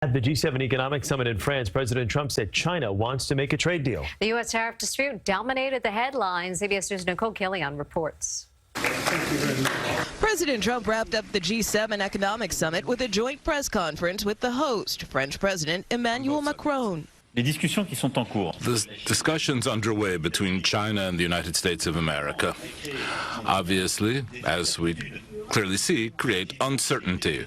At the G7 Economic Summit in France, President Trump said China wants to make a trade deal. The U.S. tariff dispute dominated the headlines. CBS News' Nikole Killion reports. President Trump wrapped up the G7 Economic Summit with a joint press conference with the host, French President Emmanuel Macron. Les discussions qui sont en cours. The discussions underway between China and the United States of America, obviously, as we clearly see, create uncertainty,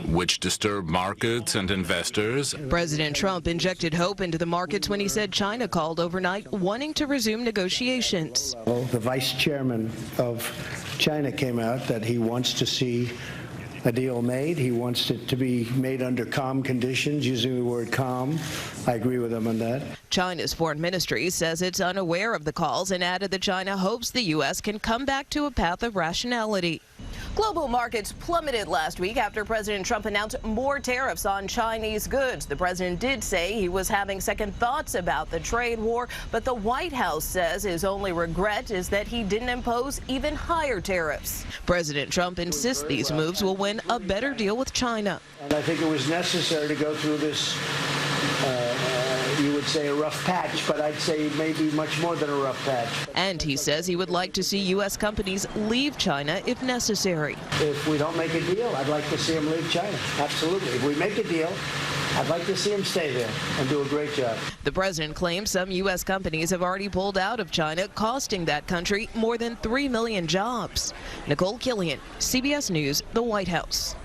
which disturb markets and investors. President Trump injected hope into the markets when he said China called overnight wanting to resume negotiations. The vice chairman of China came out that he wants to see a deal made. He wants it to be made under calm conditions, using the word calm. I agree with him on that. China's foreign ministry says it's unaware of the calls and added that China hopes the U.S. can come back to a path of rationality. Global markets plummeted last week after President Trump announced more tariffs on Chinese goods. The president did say he was having second thoughts about the trade war, but the White House says his only regret is that he didn't impose even higher tariffs. President Trump insists these moves will win a better deal with China. And I think it was necessary to go through this, you would say a rough patch, but I'd say maybe much more than a rough patch. And he says he would like to see U.S. companies leave China if necessary. If we don't make a deal, I'd like to see them leave China. Absolutely. If we make a deal, I'd like to see them stay there and do a great job. The president claims some U.S. companies have already pulled out of China, costing that country more than 3 million jobs. Nikole Killion, CBS News, the White House.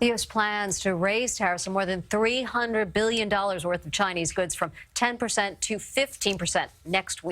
The U.S. plans to raise tariffs on more than $300 billion worth of Chinese goods from 10% to 15% next week.